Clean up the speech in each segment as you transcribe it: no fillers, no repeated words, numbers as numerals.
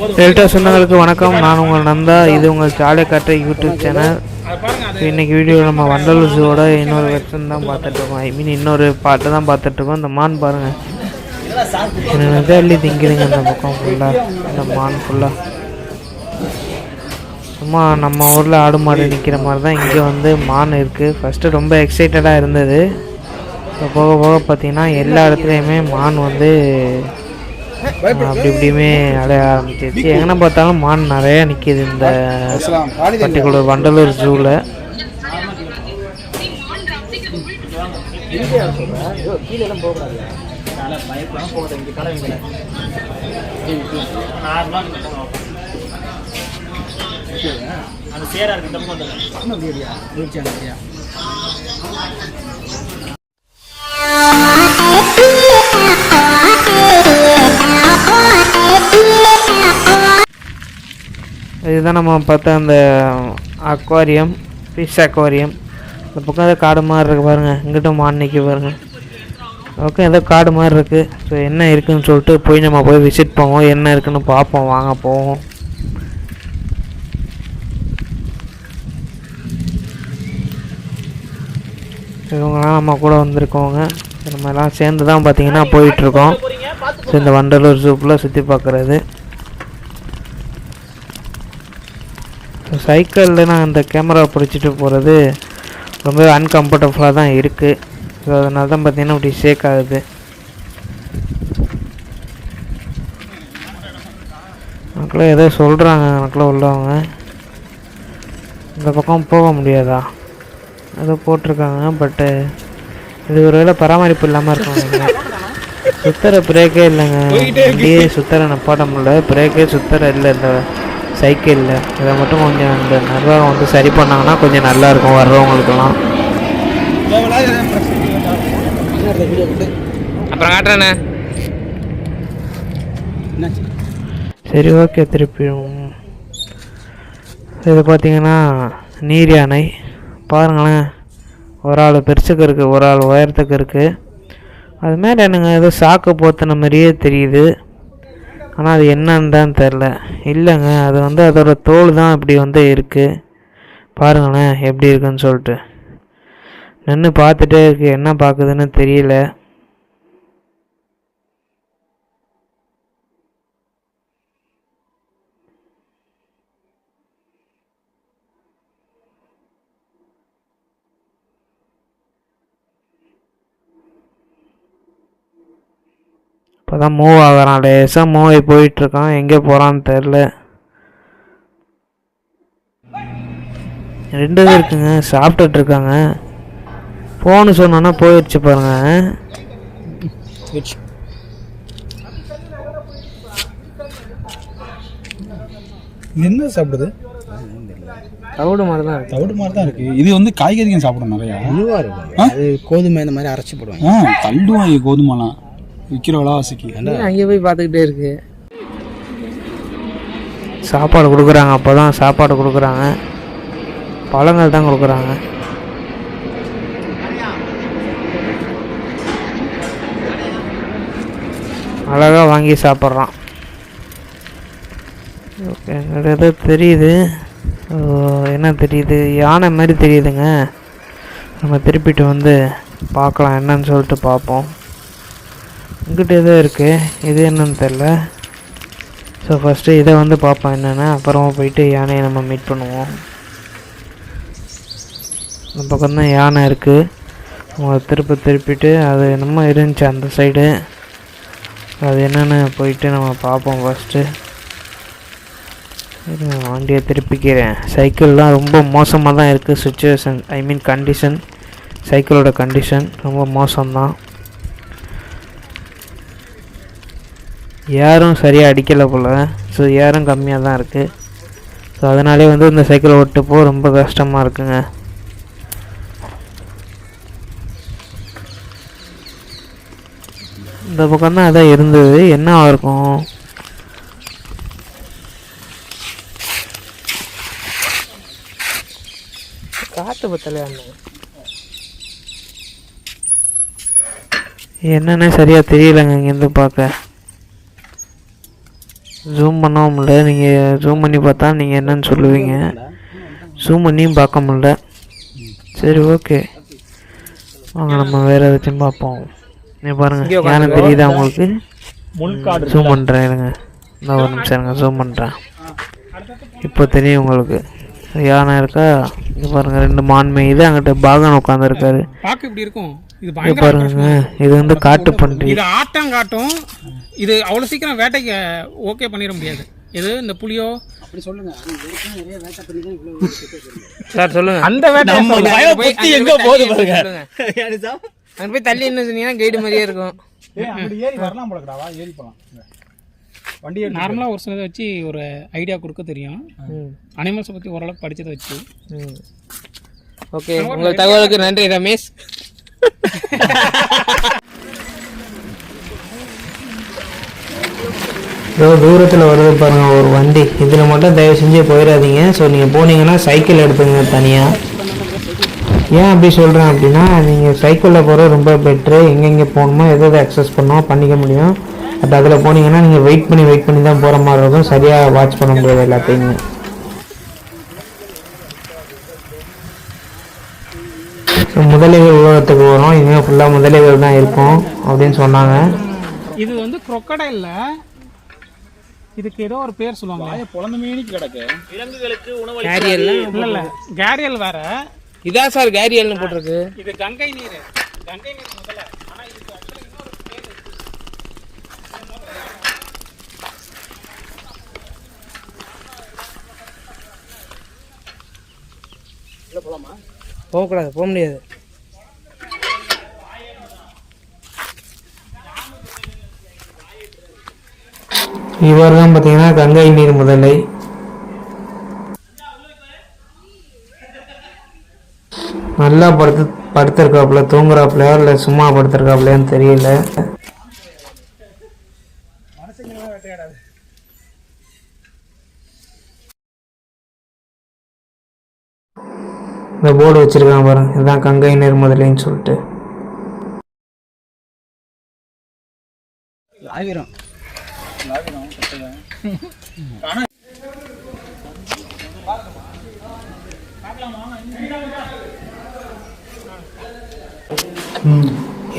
Delta சொந்தங்களுக்கு வணக்கம். நான் உங்கள் நந்தா. இது உங்கள் சாலை காட்டுற யூடியூப் சேனல். இன்றைக்கி வீடியோ நம்ம வண்டலூர் ஜூவோட இன்னொரு வெர்ஷன் தான் பார்த்துட்ருக்கோம். இன்னொரு பாட்டு தான் பார்த்துட்ருக்கோம். இந்த மான் பாருங்கள், எனக்கு அள்ளி திங்கிடுங்க இந்த பக்கம் ஃபுல்லாக. இந்த மான் ஃபுல்லாக சும்மா நம்ம ஊரில் ஆடு மாடு நிற்கிற மாதிரி தான் இங்கே வந்து மான் இருக்குது. ஃபஸ்ட்டு ரொம்ப எக்ஸைட்டடாக இருந்தது. இப்போ போக போக பார்த்திங்கன்னா எல்லா இடத்துலையுமே மான் வந்து அப்படி இப்படியுமே அடைய ஆரம்பிச்சிருச்சு. எங்கே பார்த்தாலும் மான் நிறையா நிற்கிது இந்த பர்டிகுலர் வண்டலூர் ஜூவில். இதுதான் நம்ம பார்த்தா அந்த அக்வாரியம், ஃபிஷ் அக்வாரியம். இந்த பக்கம் ஏதோ காடு மாதிரி இருக்குது பாருங்கள். இங்கிட்ட மான் நிற்க பாருங்கள். ஓகே, ஏதோ காடு மாதிரி இருக்குது. ஸோ என்ன இருக்குதுன்னு சொல்லிட்டு போய் நம்ம போய் விசிட் போவோம். என்ன இருக்குதுன்னு பார்ப்போம், வாங்க போவோம். இவங்களாம் நம்ம கூட வந்திருக்கோங்க. நம்ம எல்லாம் சேர்ந்து தான் பார்த்திங்கன்னா போயிட்டுருக்கோம். ஸோ இந்த வண்டலூர் ஜூப்பில் சுற்றி பார்க்குறது. சைக்கிளில் நான் இந்த கேமரா பிடிச்சிட்டு போகிறது ரொம்ப அன்கம்ஃபர்டபுளாக தான் இருக்குது. ஸோ அதனால தான் பார்த்திங்கன்னா இப்படி ஷேக் ஆகுது. எனக்குலாம் ஏதோ சொல்கிறாங்க, எனக்குலாம் உள்ளவங்க இந்த பக்கம் போக முடியாதா ஏதோ போட்டிருக்காங்க. பட்டு இது ஒரு வேளை பராமரிப்பு இல்லாமல் இருக்காங்க. சுத்தர பிரேக்கே இல்லைங்க. இங்கேயே சுத்தர நப்பாட்ட முடியல, பிரேக்கே சுத்தர இல்லை இந்த சைக்கிளில். இதை மட்டும் கொஞ்சம் இந்த நிர்வாகம் வந்து சரி பண்ணாங்கன்னா கொஞ்சம் நல்லாயிருக்கும் வர்றவங்களுக்கெல்லாம். அப்புறம் காட்டுறேண்ணே. சரி, ஓகே. திருப்பியும் இது பார்த்திங்கன்னா நீர் யானை பாருங்களேன். ஒரு ஆள் பெருசுக்கு இருக்குது, ஒரு ஆள் உயரத்துக்கு இருக்குது. அது மேலே என்னங்க ஏதோ சாக்கு போத்துன மாதிரியே தெரியுது. ஆனால் அது என்னன்னு தான் தெரில. இல்லைங்க, அது வந்து அதோட தோல் தான் இப்படி வந்து இருக்குது. பாருங்களேன் எப்படி இருக்குன்னு சொல்லிட்டு நின்று பார்த்துட்டே இருக்கு. என்ன பார்க்குதுன்னு தெரியல. இப்போ தான் மூவ் ஆகிறான், லேசாக மூவ் ஆகி போயிட்டுருக்கான். எங்கே போகிறான்னு தெரில. ரெண்டு இது இருக்குங்க, சாப்பிட்டுட்ருக்காங்க. ஃபோனு சொன்னோன்னா போயிடுச்சு பாருங்க. என்ன சாப்பிடுது? தவிடு மாதிரி தான் இருக்குது. தவிடு மாதிரி தான் இருக்குது. இது வந்து காய்கறிகள் சாப்பிடும் நிறையா. இதுவாக இருக்கும். அது கோதுமை இந்த மாதிரி அரைச்சி போடுவாங்க. தள்ளுவாங்க கோதுமைலாம் விற்கிற விலைவாசிக்கு. அங்கே போய் பார்த்துக்கிட்டே இருக்கு. சாப்பாடு கொடுக்குறாங்க. அப்போ தான் சாப்பாடு கொடுக்குறாங்க. பழங்கள் தான் கொடுக்குறாங்க. அழகாக வாங்கி சாப்பிட்றான். ஓகே, எங்களுக்கு ஏதோ தெரியுது. என்ன தெரியுது? யானை மாதிரி தெரியுதுங்க. நம்ம திருப்பிட்டு வந்து பார்க்கலாம், என்னன்னு சொல்லிட்டு பார்ப்போம். இங்கிட்ட ஏதோ இருக்குது, இது என்னன்னு தெரில. ஸோ ஃபஸ்ட்டு இதை வந்து பார்ப்போம் என்னென்னா, அப்புறமா போயிட்டு யானையை நம்ம மீட் பண்ணுவோம். இந்த பக்கம் தான் யானை இருக்குது. அவங்க திருப்பிட்டு அது என்னமோ இருந்துச்சு அந்த சைடு. அது என்னென்னு போயிட்டு நம்ம பார்ப்போம் ஃபஸ்ட்டு. வண்டியை திருப்பிக்கிறேன். சைக்கிள்லாம் ரொம்ப மோசமாக தான் இருக்குது சுச்சுவேஷன். கண்டிஷன், சைக்கிளோட கண்டிஷன் ரொம்ப மோசம்தான். ஏரும் சரியாக அடிக்கலை போல். ஸோ ஏரும் கம்மியாக தான் இருக்குது. ஸோ அதனாலே வந்து இந்த சைக்கிளை ஓட்டு போக ரொம்ப கஷ்டமாக இருக்குங்க. இந்த பக்கம் தான் அதான் இருந்தது. என்ன இருக்கும்? காற்று பத்தலையா? என்னன்னு சரியாக தெரியலைங்க இங்கேருந்து பார்க்க. ஜூம் பண்ணவும் முடியல. நீங்கள் ஜூம் பண்ணி பார்த்தா நீங்கள் என்னன்னு சொல்லுவீங்க. ஜூம் பண்ணியும் பார்க்க முடியல. சரி ஓகே, வாங்க நம்ம வேறு ஏதாச்சும் பார்ப்போம். நீ பாருங்கள், யானை தெரியுதா உங்களுக்கு? ஜூம் பண்ணுறேன் இருங்க, இந்த ஒரு நிமிஷம் இருங்க, ஜூம் பண்ணுறேன். இப்போ தெரியும் உங்களுக்கு. யானை இருக்கா? இது பாருங்கள், 2 மான் மேயுது. அங்கிட்ட பாகன் உட்காந்துருக்காரு. பார்க்க இப்படி இருக்கும். இது பாருங்க, இது வந்து காட்டு பன்றி. இது ஆட்டம் காட்டும். இது அவ்வளோ சீக்கிரம் வேட்டைக்கு ஓகே பண்ணிட முடியாது. இது இந்த புலியோ அப்படி சொல்லுங்க. சார் சொல்லுங்க. அந்த வேட்டை எங்க போகுது பாருங்க. அங்க போய் தள்ளி என்ன சொன்னீங்கன்னா கைடு மாதிரியே இருக்கும். ஏறி வரலாம் போலக்கடாவா, ஏறி போலாம். வண்டி நார்மலாக ஒரு சிலதை வச்சு ஒரு ஐடியா கொடுக்க தெரியும். அனிமல்ஸை பற்றி ஓரளவுக்கு படித்ததை வச்சு. ஓகே, உங்கள் தகவலுக்கு நன்றி ரமேஷ். தூரத்தில் வருது பாருங்கள் ஒரு வண்டி. இதில் மட்டும் தயவு செஞ்சு போயிடாதீங்க. ஸோ நீங்கள் போனீங்கன்னா சைக்கிள் எடுத்துங்க தனியாக. ஏன் அப்படி சொல்கிறேன் அப்படின்னா, நீங்கள் சைக்கிளில் போகிறது ரொம்ப பெட்ரு. எங்கெங்கே போகணுமோ எதை அக்சஸ் பண்ணோமோ பண்ணிக்க முடியும். பட் அதில் போனீங்கன்னா நீங்கள் வெயிட் பண்ணி தான் போகிற மாதிரி இருக்கும். சரியாக வாட்ச் பண்ண முடியாது எல்லாத்தையுமே. ஸோ முதலைகள் உலகத்துக்கு வரும். இனிமேல் ஃபுல்லாக முதலைகள் தான் இருக்கும் அப்படின்னு சொன்னாங்க. இது வந்து crocodile. இதுக்கு ஏதோ ஒரு பேர் சொல்லுவாங்க. குழந்தை மீனிக்கு கிடக்கு. விலங்குகளுக்கு உணவு இல்ல கேரியல் வேற. இதான் சார் கேரியல்னு போட்டிருக்கு. இது கங்கை நீர் முதல்ல. ஆனா இதுக்கு ஆக்சுவலா இன்னொரு பேர் இருக்கு. இல்ல போலாமா? போகக்கூடாது, போக முடியாது. இவர் தான் பார்த்தீங்கன்னா கங்கை நீர் முதலை. நல்லா படுத்திருக்காப்புல, தூங்குறாப்புலையா இல்லை சும்மா படுத்திருக்காப்புலையான்னு தெரியல. இந்த போர்டு வச்சிருக்காங்க பாருங்க, இதுதான் கங்கை நீர் முதலைன்னு சொல்லிட்டு.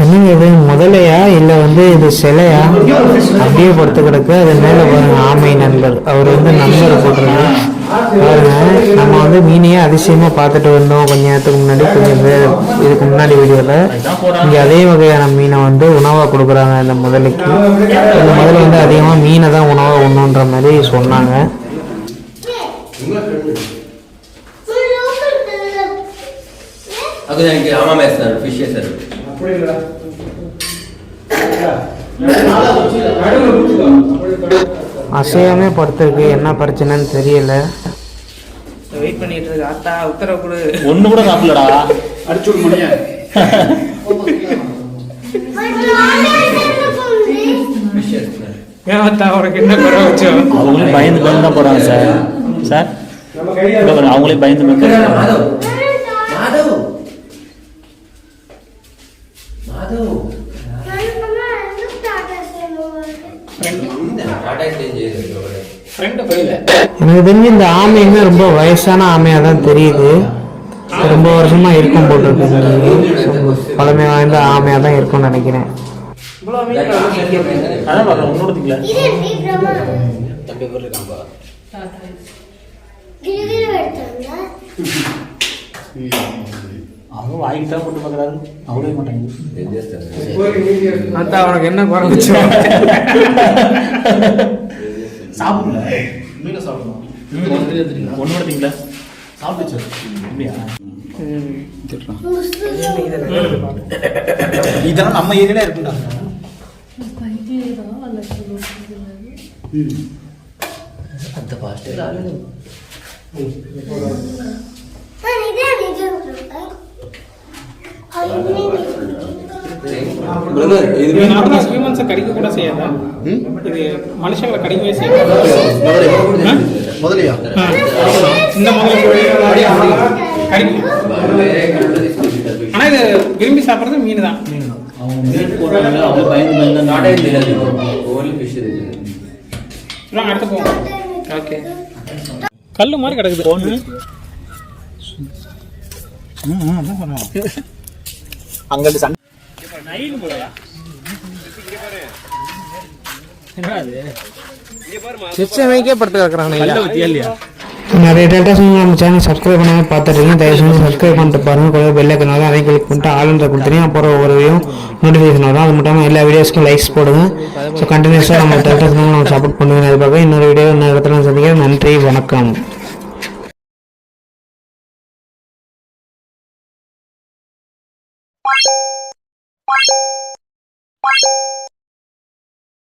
என்னங்க இது முதலையா இல்லை வந்து இது சிலையா? அப்படியே படுத்து கிடக்கு. அது மேலே பாருங்க ஆமை நண்பர். அவர் வந்து நண்பரை போட்டுருக்கு பாருங்க. நம்ம வந்து மீனையே அதிசயமாக பார்த்துட்டு வந்தோம் கொஞ்ச நேரத்துக்கு முன்னாடி, இதுக்கு முன்னாடி வீடியோவில். இங்கே அதே வகையான மீனை வந்து உணவாக கொடுக்குறாங்க இந்த முதலைக்கு. இந்த முதலை வந்து அதிகமாக மீனை தான் உணவாக உண்ணுன்ற மாதிரி சொன்னாங்க. அசையாமே படுத்திருக்கு, என்ன பிரச்சனைன்னு தெரியல. வெயிட் பண்ணிட்டு இருக்கு. ஆத்தா உத்தரவு கொடு. ஒண்ணு கூட சாப்பிடலடா. அடிச்சு விட முடியா? ஏன் அவருக்கு என்ன குறை வச்சோ? அவங்களே பயந்து தான் போறாங்க சார். சார் அவங்களே பயந்து எனக்கு தெரிஞ்சு இந்த ஆமையுமே ரொம்ப வயசான ஆமையாக தான் தெரியுது. ரொம்ப வருஷமா இருக்கும் போட்டிருக்கு. பழமை வாய்ந்த ஆமையாக தான் இருக்கும்னு நினைக்கிறேன். அவங்க வாங்கிட்டா போட்டு பார்க்குறாரு. அவங்களே மாட்டாங்க. அவனுக்கு என்ன குறை வச்சு சாப்பிடல. மீனை சாப்பிடணும். ஒன்று எடுத்தீங்களா? சாப்பிடுச்சு. இதெல்லாம் நம்ம ஏரியால இருக்குண்டா. அந்த பாஸ்டர் கடிக்க கூட செய்யாதா? இது மனுஷங்களை கடிக்கவே செய்யாது. முதலையா? இந்த முதல்ல ஆனா இது விரும்பி சாப்பிட்றது மீன் தான். வாங்க அடுத்து போவோம். ஓகே. கல் மாதிரி கிடக்குது. அதான் பண்ணுவோம். அங்கிட்டு சண்டை சிஸ்டமேக்கே படுத்து கிடக்குறாங்க இல்லையா? நிறைய டேட்டாஸ் நம்ம சேனல் சப்ஸ்கிரைப் பண்ணாமல் பார்த்துருக்கீங்க. தயவு செஞ்சு சப்ஸ்கிரைப் பண்ணிட்டு பாருங்கள். கூட பெல் ஐக்கனால அதையும் கிளிக் பண்ணிட்டு ஆளுன்ற கொடுத்துருங்க. அப்புறம் ஒவ்வொரு நோட்டிஃபிகேஷன் வரும். அது மட்டும் எல்லா வீடியோஸ்க்கும் லைக்ஸ் போடுங்க. ஸோ கண்டினியூஸாக நம்ம டேட்டாஸ் நம்ம சப்போர்ட் பண்ணுங்க. அது பார்க்க இன்னொரு வீடியோ இன்னொரு இடத்துல சந்திக்கிறேன். நன்றி, வணக்கம்.